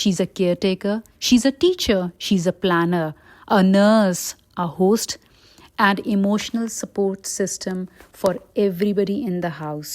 she's a caretaker, she's a teacher, she's a planner, a nurse, a host, and emotional support system for everybody in the house.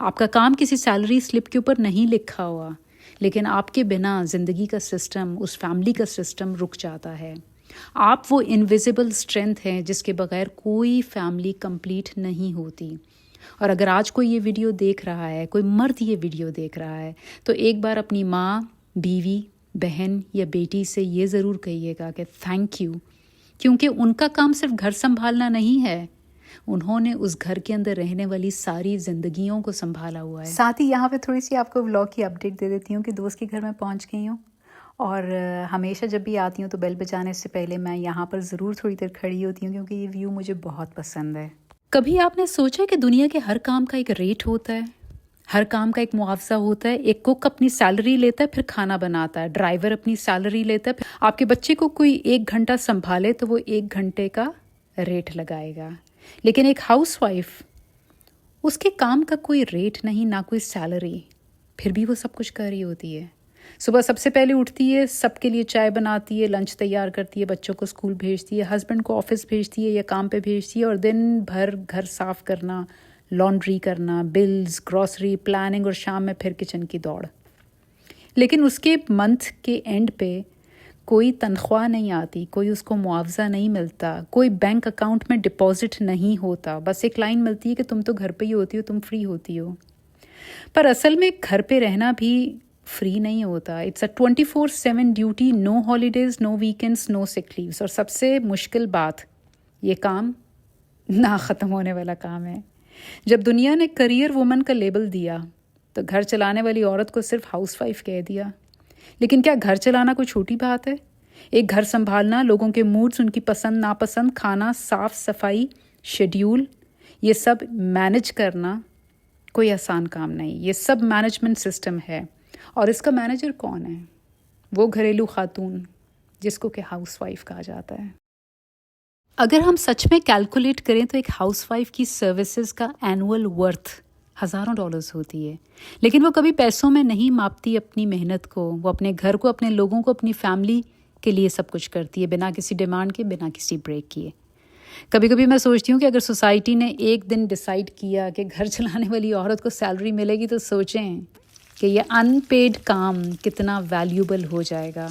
آپ کا کام کسی salary slip کے اوپر نہیں لکھا ہوا، لیکن آپ کے بنا زندگی کا سسٹم، اس فیملی کا سسٹم رک جاتا ہے۔ آپ وہ انویزیبل اسٹرینتھ ہیں جس کے بغیر کوئی فیملی کمپلیٹ نہیں ہوتی۔ اور اگر آج کوئی یہ ویڈیو دیکھ رہا ہے، کوئی مرد یہ ویڈیو دیکھ رہا ہے، تو ایک بار اپنی ماں، بیوی، بہن یا بیٹی سے یہ ضرور کہیے گا کہ تھینک یو، کیونکہ ان کا کام صرف گھر سنبھالنا نہیں ہے، انہوں نے اس گھر کے اندر رہنے والی ساری زندگیوں کو سنبھالا ہوا ہے۔ ساتھ ہی یہاں پہ تھوڑی سی آپ کو ولاگ کی اپڈیٹ دے دیتی ہوں کہ دوست کے گھر میں پہنچ گئی ہوں، اور ہمیشہ جب بھی آتی ہوں تو بیل بجانے سے پہلے میں یہاں پر ضرور تھوڑی دیر کھڑی ہوتی ہوں، کیونکہ یہ ویو مجھے بہت پسند ہے۔ کبھی آپ نے سوچا کہ دنیا کے ہر کام کا ایک ریٹ ہوتا ہے، ہر کام کا ایک معاوضہ ہوتا ہے؟ ایک کوک اپنی سیلری لیتا ہے، پھر کھانا بناتا ہے، ڈرائیور اپنی سیلری لیتا ہے، پھر آپ کے بچے کو کوئی 1 گھنٹہ سنبھالے تو وہ 1 گھنٹے کا ریٹ لگائے گا۔ لیکن ایک ہاؤس وائف، اس کے کام کا کوئی ریٹ نہیں، نہ کوئی سیلری، پھر بھی وہ سب کچھ کر رہی ہوتی ہے۔ صبح سب سے پہلے اٹھتی ہے، سب کے لیے چائے بناتی ہے، لنچ تیار کرتی ہے، بچوں کو اسکول بھیجتی ہے، ہسبینڈ کو آفس بھیجتی ہے یا کام پہ بھیجتی ہے، اور دن بھر گھر صاف کرنا، لانڈری کرنا، بلز، گروسری، پلاننگ، اور شام میں پھر کچن کی دوڑ۔ لیکن اس کے منتھ کے اینڈ پہ کوئی تنخواہ نہیں آتی، کوئی اس کو معاوضہ نہیں ملتا، کوئی بینک اکاؤنٹ میں ڈپازٹ نہیں ہوتا، بس ایک لائن ملتی ہے کہ تم تو گھر پہ ہی ہوتی ہو، تم فری ہوتی ہو۔ پر اصل میں گھر پہ رہنا بھی فری نہیں ہوتا۔ It's a 24/7 duty, no holidays, no weekends, no sick leaves, اور سب سے مشکل بات، یہ کام نہ ختم ہونے والا کام ہے۔ جب دنیا نے کریئر وومن کا لیبل دیا تو گھر چلانے والی عورت کو صرف ہاؤس وائف کہہ دیا۔ لیکن کیا گھر چلانا کوئی چھوٹی بات ہے؟ ایک گھر سنبھالنا، لوگوں کے موڈز، ان کی پسند ناپسند، کھانا، صاف صفائی، شیڈیول، یہ سب مینج کرنا کوئی آسان کام نہیں۔ یہ سب مینجمنٹ سسٹم ہے، اور اس کا مینیجر کون ہے؟ وہ گھریلو خاتون جس کو کہ ہاؤس وائف کہا جاتا ہے۔ اگر ہم سچ میں کیلکولیٹ کریں تو ایک ہاؤس وائف کی سروسز کا اینول ورتھ ہزاروں ڈالرز ہوتی ہے، لیکن وہ کبھی پیسوں میں نہیں ماپتی اپنی محنت کو۔ وہ اپنے گھر کو، اپنے لوگوں کو، اپنی فیملی کے لیے سب کچھ کرتی ہے، بنا کسی ڈیمانڈ کے، بنا کسی بریک کیے۔ کبھی کبھی میں سوچتی ہوں کہ اگر سوسائٹی نے ایک دن ڈیسائیڈ کیا کہ گھر چلانے والی عورت کو سیلری ملے گی، تو سوچیں کہ یہ ان پیڈ کام کتنا ویلیوبل ہو جائے گا۔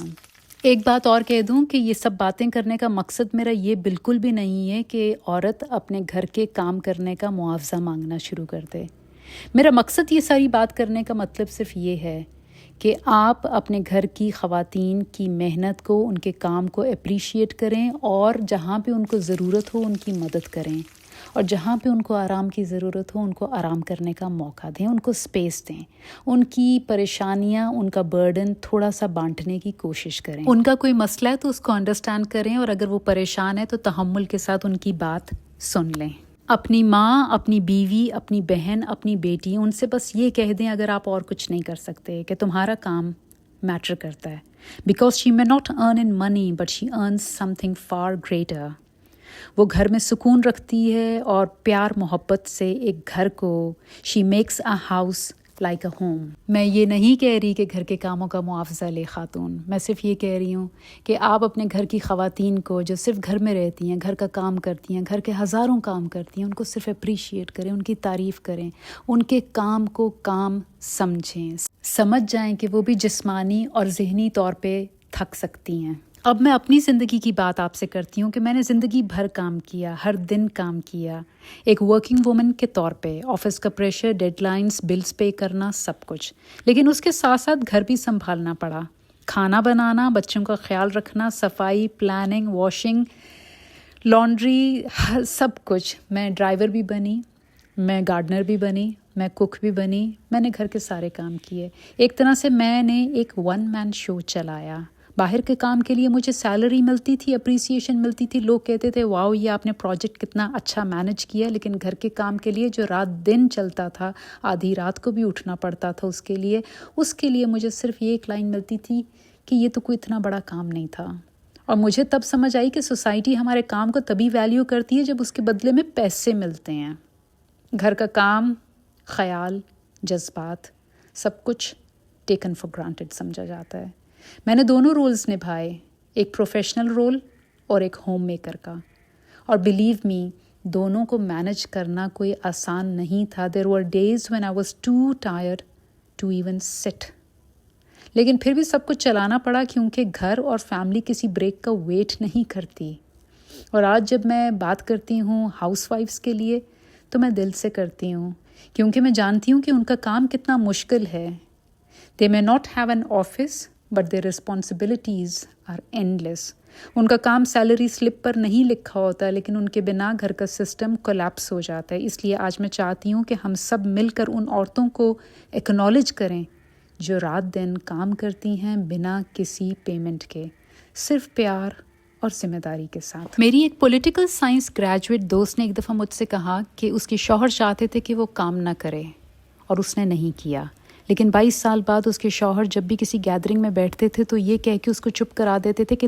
ایک بات اور کہہ دوں کہ یہ سب باتیں کرنے کا مقصد میرا یہ بالکل بھی نہیں ہے کہ عورت اپنے گھر کے کام کرنے کا معاوضہ مانگنا شروع کر دے۔ میرا مقصد یہ ساری بات کرنے کا مطلب صرف یہ ہے کہ آپ اپنے گھر کی خواتین کی محنت کو، ان کے کام کو اپریشیٹ کریں، اور جہاں پہ ان کو ضرورت ہو ان کی مدد کریں، اور جہاں پہ ان کو آرام کی ضرورت ہو ان کو آرام کرنے کا موقع دیں، ان کو اسپیس دیں، ان کی پریشانیاں، ان کا برڈن تھوڑا سا بانٹنے کی کوشش کریں۔ ان کا کوئی مسئلہ ہے تو اس کو انڈرسٹینڈ کریں، اور اگر وہ پریشان ہے تو تحمل کے ساتھ ان کی بات سن لیں۔ اپنی ماں، اپنی بیوی، اپنی بہن، اپنی بیٹی، ان سے بس یہ کہہ دیں اگر آپ اور کچھ نہیں کر سکتے کہ تمہارا کام میٹر کرتا ہے، because she may not earn in money but she earns some thing for greater. وہ گھر میں سکون رکھتی ہے، اور پیار محبت سے ایک گھر کو she makes a house like a home. میں یہ نہیں کہہ رہی کہ گھر کے کاموں کا معاوضہ لے خاتون، میں صرف یہ کہہ رہی ہوں کہ آپ اپنے گھر کی خواتین کو جو صرف گھر میں رہتی ہیں، گھر کا کام کرتی ہیں، گھر کے ہزاروں کام کرتی ہیں، ان کو صرف اپریشیٹ کریں، ان کی تعریف کریں، ان کے کام کو کام سمجھیں، سمجھ جائیں کہ وہ بھی جسمانی اور ذہنی طور پہ تھک سکتی ہیں۔ اب میں اپنی زندگی کی بات آپ سے کرتی ہوں کہ میں نے زندگی بھر کام کیا، ہر دن کام کیا، ایک ورکنگ وومن کے طور پہ، آفس کا pressure, dead lines, bills pay کرنا، سب کچھ، لیکن اس کے ساتھ ساتھ گھر بھی سنبھالنا پڑا، کھانا بنانا، بچوں کا خیال رکھنا، صفائی، پلاننگ، واشنگ، لانڈری، سب کچھ۔ میں ڈرائیور بھی بنی، میں گارڈنر بھی بنی، میں کوک بھی بنی، میں نے گھر کے سارے کام کیے۔ ایک طرح سے میں نے ایک 1 مین شو چلایا۔ باہر کے کام کے لیے مجھے سیلری ملتی تھی، اپریسیشن ملتی تھی، لوگ کہتے تھے واؤ یہ آپ نے پروجیکٹ کتنا اچھا مینج کیا، لیکن گھر کے کام کے لیے جو رات دن چلتا تھا، آدھی رات کو بھی اٹھنا پڑتا تھا اس کے لیے مجھے صرف یہ ایک لائن ملتی تھی کہ یہ تو کوئی اتنا بڑا کام نہیں تھا۔ اور مجھے تب سمجھ آئی کہ سوسائٹی ہمارے کام کو تبھی ویلیو کرتی ہے جب اس کے بدلے میں پیسے ملتے ہیں۔ گھر کا کام، خیال، جذبات، سب کچھ ٹیکن فار گرانٹیڈ سمجھا جاتا ہے۔ میں نے دونوں رولز نبھائے، ایک پروفیشنل رول اور ایک ہوم میکر کا، اور بلیو می دونوں کو مینج کرنا کوئی آسان نہیں تھا. There were days when I was too tired to even sit. لیکن پھر بھی سب کچھ چلانا پڑا کیونکہ گھر اور فیملی کسی بریک کا ویٹ نہیں کرتی. اور آج جب میں بات کرتی ہوں ہاؤس وائفس کے لیے تو میں دل سے کرتی ہوں کیونکہ میں جانتی ہوں کہ ان کا کام کتنا مشکل ہے. دے may not have an office but their responsibilities are endless. ان کا کام سیلری سلپ پر نہیں لکھا ہوتا لیکن ان کے بنا گھر کا سسٹم کولیپس ہو جاتا ہے. اس لیے آج میں چاہتی ہوں کہ ہم سب مل کر ان عورتوں کو ایکنالج کریں جو رات دن کام کرتی ہیں بنا کسی پیمنٹ کے، صرف پیار اور ذمہ داری کے ساتھ. میری ایک پولیٹیکل سائنس گریجویٹ دوست نے ایک دفعہ مجھ سے کہا کہ اس کے شوہر چاہتے تھے کہ وہ کام نہ کرے اور اس نے نہیں کیا. لیکن 22 سال بعد اس کے شوہر جب بھی کسی گیدرنگ میں بیٹھتے تھے تو یہ کہہ کے اس کو چپ کرا دیتے تھے کہ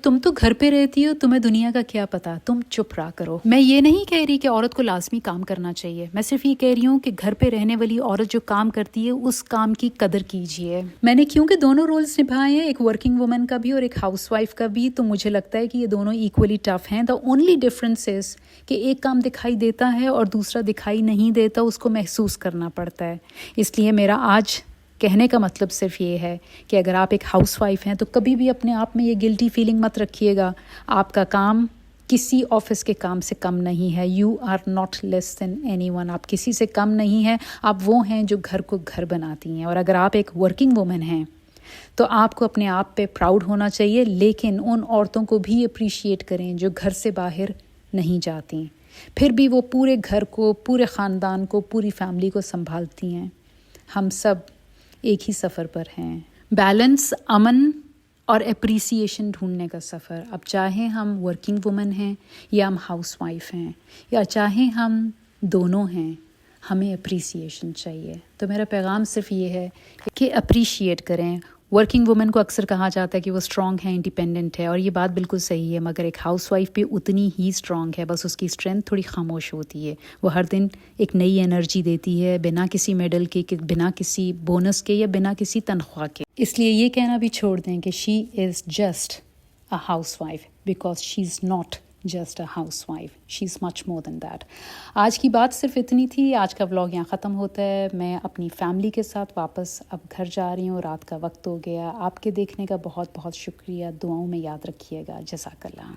تم تو گھر پہ رہتی ہو، تمہیں دنیا کا کیا پتا، تم چپ رہا کرو. میں یہ نہیں کہہ رہی کہ عورت کو لازمی کام کرنا چاہیے، میں صرف یہ کہہ رہی ہوں کہ گھر پہ رہنے والی عورت جو کام کرتی ہے اس کام کی قدر کیجیے. میں نے کیونکہ دونوں رولز نبھائے ہیں، ایک ورکنگ وومن کا بھی اور ایک ہاؤس وائف کا بھی، تو مجھے لگتا ہے کہ یہ دونوں ایکولی ٹف ہیں. دا اونلی ڈفرنس از کہ ایک کام دکھائی دیتا ہے اور دوسرا دکھائی نہیں دیتا، اس کو محسوس کرنا پڑتا ہے. اس لیے میرا آج کہنے کا مطلب صرف یہ ہے کہ اگر آپ ایک ہاؤس وائف ہیں تو کبھی بھی اپنے آپ میں یہ گلٹی فیلنگ مت رکھیے گا. آپ کا کام کسی آفس کے کام سے کم نہیں ہے. You are not less than anyone. آپ کسی سے کم نہیں ہیں. آپ وہ ہیں جو گھر کو گھر بناتی ہیں. اور اگر آپ ایک ورکنگ وومن ہیں تو آپ کو اپنے آپ پہ پراؤڈ ہونا چاہیے، لیکن ان عورتوں کو بھی اپریشیٹ کریں جو گھر سے باہر نہیں جاتی، پھر بھی وہ پورے گھر کو، پورے خاندان کو، پوری فیملی کو سنبھالتی ہیں. ہم سب ایک ہی سفر پر ہیں، بیلنس، امن اور اپریسیشن ڈھونڈنے کا سفر. اب چاہے ہم ورکنگ وومن ہیں یا ہم ہاؤس وائف ہیں یا چاہے ہم دونوں ہیں، ہمیں اپریسیشن چاہیے. تو میرا پیغام صرف یہ ہے کہ اپریشیٹ کریں. ورکنگ وومن کو اکثر کہا جاتا ہے کہ وہ اسٹرانگ ہے، انڈیپینڈنٹ ہے، اور یہ بات بالکل صحیح ہے، مگر ایک ہاؤس وائف بھی اتنی ہی اسٹرانگ ہے، بس اس کی اسٹرینتھ تھوڑی خاموش ہوتی ہے. وہ ہر دن ایک نئی انرجی دیتی ہے بنا کسی میڈل کے، بنا کسی بونس کے یا بنا کسی تنخواہ کے. اس لیے یہ کہنا بھی چھوڑ دیں کہ she is just a housewife, because she is not just a housewife, she is much more than that. آج کی بات صرف اتنی تھی. آج کا ولاگ یہاں ختم ہوتا ہے. میں اپنی فیملی کے ساتھ واپس اب گھر جا رہی ہوں، رات کا وقت ہو گیا. آپ کے دیکھنے کا بہت بہت شکریہ. دعاؤں میں یاد رکھیے گا. جزاک اللہ.